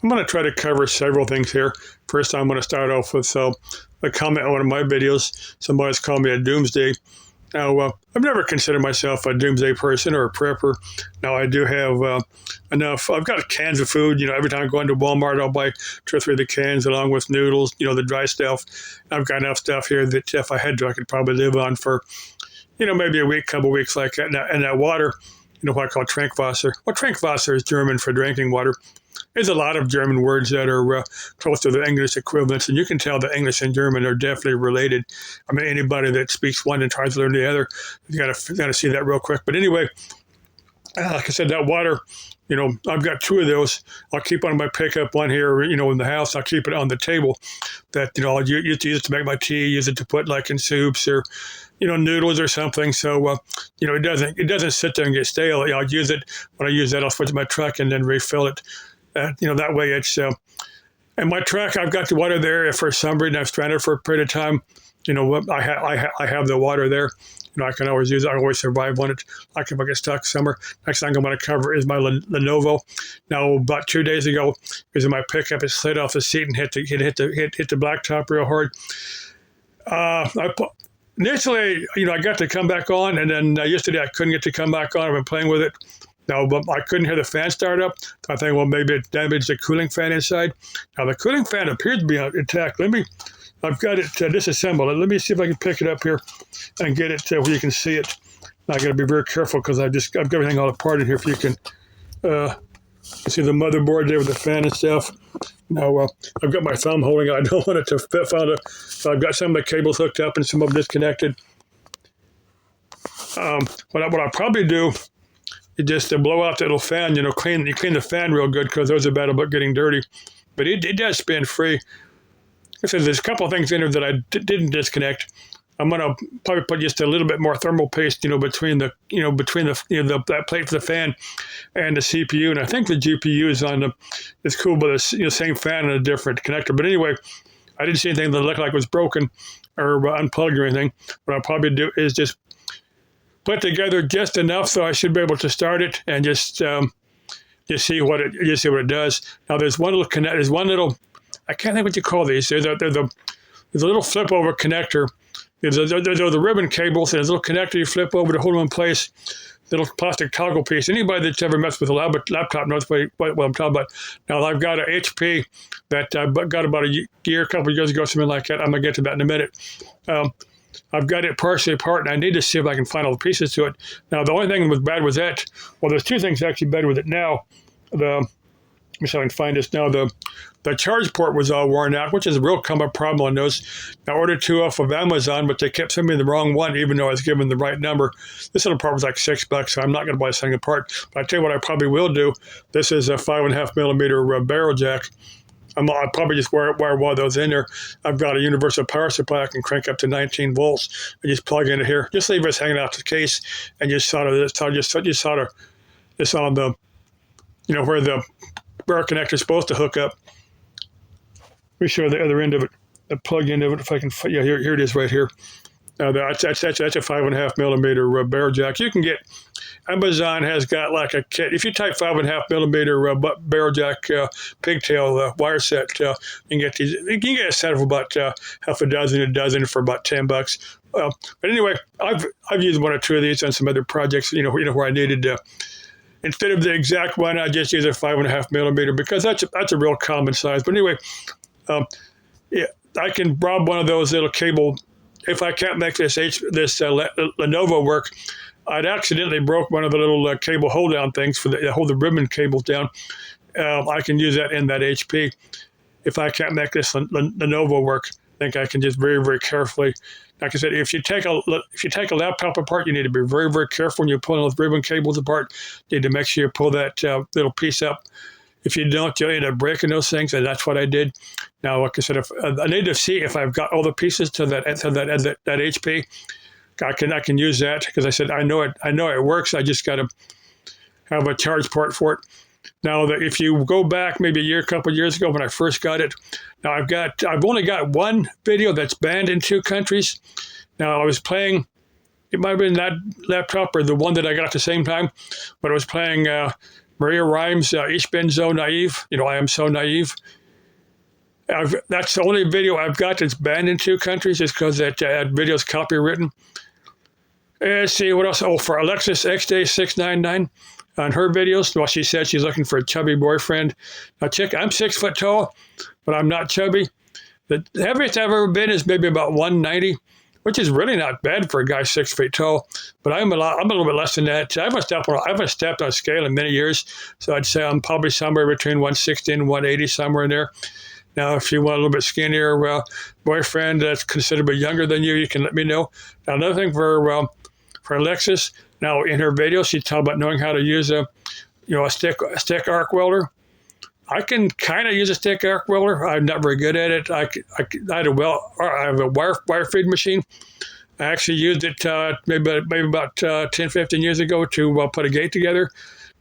I'm going to try to cover several things here. First, I'm going to start off with a comment on one of my videos. Somebody's called me a doomsday. Now, I've never considered myself a doomsday person or a prepper. Now, I do have enough. I've got cans of food. Every time I go into Walmart, I'll buy 2 or 3 of the cans along with noodles, the dry stuff. I've got enough stuff here that if I had to, I could probably live on for, maybe a week, couple of weeks like that. And that water, what I call Trinkwasser. Well, Trinkwasser is German for drinking water. There's a lot of German words that are close to the English equivalents, and you can tell that English and German are definitely related. I mean, anybody that speaks one and tries to learn the other, you got to see that real quick. But anyway, like I said, that water, I've got 2 of those. I'll keep on my pickup one here, in the house. I'll keep it on the table. That I'll use it to make my tea, use it to put like in soups or noodles or something. So it doesn't sit there and get stale. I'll use it when I use that. I'll switch to my truck and then refill it. That way it's, and my truck, I've got the water there. If for some reason I've stranded for a period of time, I have the water there. I can always use it. I always survive on it. Like if I get stuck somewhere. Next thing I'm going to cover is my Lenovo. Now, about 2 days ago, because my pickup, it slid off the seat and hit the blacktop real hard. Initially, I got to come back on, and then yesterday I couldn't get to come back on. I've been playing with it. Now, but I couldn't hear the fan start up. I think, well, maybe it damaged the cooling fan inside. Now, the cooling fan appears to be intact. I've got it disassembled. Let me see if I can pick it up here and get it where you can see it. I got to be very careful because I've got everything all apart in here. If you can see the motherboard there with the fan and stuff. Now, I've got my thumb holding it. I don't want it to fall. So I've got some of the cables hooked up and some of them disconnected. What I'll probably do, you just blow out that little fan, clean the fan real good because those are bad about getting dirty. But it does spin free. Like I said, there's a couple of things in there that I didn't disconnect. I'm gonna probably put just a little bit more thermal paste, between the that plate for the fan and the CPU. And I think the GPU is on it's cool, but it's same fan and a different connector. But anyway, I didn't see anything that looked like it was broken or unplugged or anything. What I'll probably do is just put together just enough so I should be able to start it and just see what it does. Now there's one little I can't think what you call these. There's a little flip over connector. There's the ribbon cables and there's a little connector you flip over to hold them in place. Little plastic toggle piece. Anybody that's ever messed with a laptop knows what I'm talking about. Now I've got an HP that I got about a couple of years ago, something like that. I'm gonna get to that in a minute. I've got it partially apart, and I need to see if I can find all the pieces to it. Now, the only thing that was bad with that, well, there's 2 things actually bad with it now. Let me see if I can find this now. The charge port was all worn out, which is a real common problem on those. I ordered 2 off of Amazon, but they kept sending me the wrong one, even though I was given the right number. This little part was like $6, so I'm not going to buy a second part. But I tell you what I probably will do. This is a 5.5 millimeter barrel jack. I'll probably just wire one of those in there. I've got a universal power supply I can crank up to 19 volts and just plug into here. Just leave this hanging out the case and just solder this on the, where the barrel connector is supposed to hook up. Let me show the other end of it, the plug end of it. If I can, yeah, here it is right here. That's a 5.5 millimeter barrel jack. You can get, Amazon has got like a kit. If you type 5.5 millimeter barrel jack pigtail wire set, you can get these. You can get a set of about half a dozen for about $10. But anyway, I've used 1 or 2 of these on some other projects. Where I needed instead of the exact one, I just use a 5.5 millimeter because that's a real common size. But anyway, yeah, I can rob one of those little cable. If I can't make this Lenovo work, I'd accidentally broke one of the little cable hold down things for hold the ribbon cables down. I can use that in that HP. If I can't make this Lenovo work, I think I can just very, very carefully. Like I said, if you take a laptop apart, you need to be very, very careful when you're pulling those ribbon cables apart. You need to make sure you pull that little piece up. If you don't, you'll end up breaking those things, and that's what I did. Now, like I said, if I need to see if I've got all the pieces to that HP. I can use that because I said I know it works. I just got to have a charge port for it. Now, if you go back maybe a couple of years ago when I first got it, now I've only got 1 video that's banned in 2 countries. Now I was playing. It might have been that laptop or the one that I got at the same time, but I was playing Maria Rhymes, Ich bin so naive. I am so naive. That's the only video I've got that's banned in 2 countries, is because that video is copywritten. Let's see, what else? Oh, for Alexis XD699 on her videos, well, she said she's looking for a chubby boyfriend. Now, chick, I'm 6 foot tall, but I'm not chubby. The heaviest I've ever been is maybe about 190, which is really not bad for a guy 6 feet tall. But I'm a little bit less than that. I haven't stepped on a scale in many years, so I'd say I'm probably somewhere between 160 and 180, somewhere in there. Now, if you want a little bit skinnier, boyfriend that's considerably younger than you can let me know. Now, another thing for Alexis, now in her video, she talked about knowing how to use a stick arc welder. I can kind of use a stick arc welder. I'm not very good at it. I have a wire feed machine. I actually used it maybe about 10, 15 years ago to put a gate together.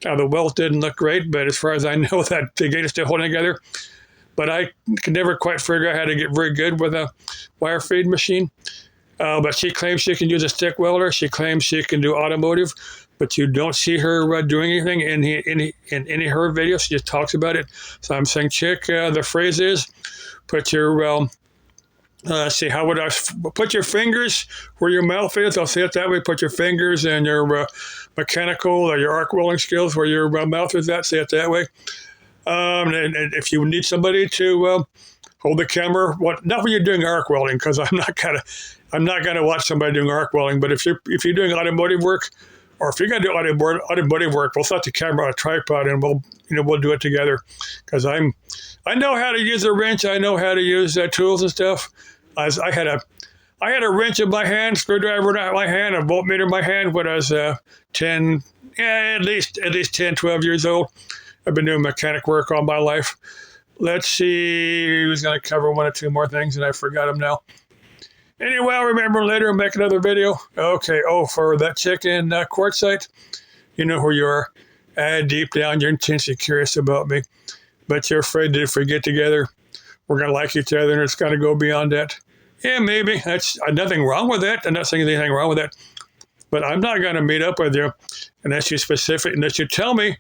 The weld didn't look great, but as far as I know, that the gate is still holding together. But I could never quite figure out how to get very good with a wire feed machine. But she claims she can use a stick welder. She claims she can do automotive, but you don't see her doing anything in any of her videos. She just talks about it. So I'm saying, chick, the phrase is, put your see, how would I put your fingers where your mouth is? I'll say it that way. Put your fingers and your mechanical or your arc welding skills where your mouth is at. Say it that way. And if you need somebody to hold the camera, not when you're doing arc welding, because I'm not gonna watch somebody doing arc welding. But if you're doing automotive work, or if you're gonna do automotive work, we'll set the camera on a tripod and we'll do it together. Because I know how to use a wrench. I know how to use tools and stuff. I had a wrench in my hand, screwdriver in my hand, a voltmeter in my hand when I was at least 10, 12 years old. I've been doing mechanic work all my life. Let's see. He was going to cover 1 or 2 more things, and I forgot them now. Anyway, I'll remember later and make another video. Okay. Oh, for that chick in Quartzsite, you know who you are. Deep down, you're intensely curious about me, but you're afraid that if we get together, we're going to like each other, and it's going to go beyond that. Yeah, maybe. That's nothing wrong with that. I'm not saying anything wrong with that. But I'm not going to meet up with you unless you tell me.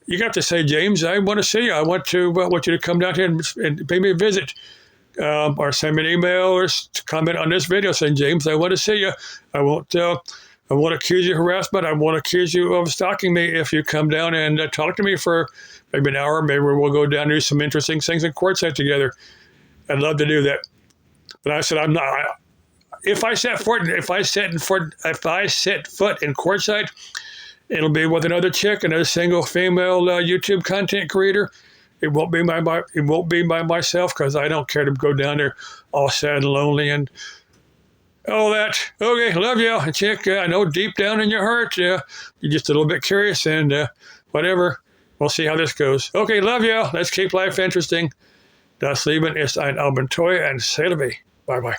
You got to say, James, I want to see you. I want you to come down here and pay me a visit, or send me an email or comment on this video saying, James, I want to see you. I won't accuse you of harassment. I won't accuse you of stalking me if you come down and talk to me for maybe an hour. Maybe we'll go down and do some interesting things in Quartzsite together. I'd love to do that. But I said, I'm not. If I set foot in Quartzsite, it'll be with another chick, another single female YouTube content creator. It won't be by myself, because I don't care to go down there all sad and lonely and all that. Okay, love you, chick. I know deep down in your heart, you're just a little bit curious, and whatever. We'll see how this goes. Okay, love you. Let's keep life interesting. Das Leben ist ein Abenteuer, and say to me, bye-bye.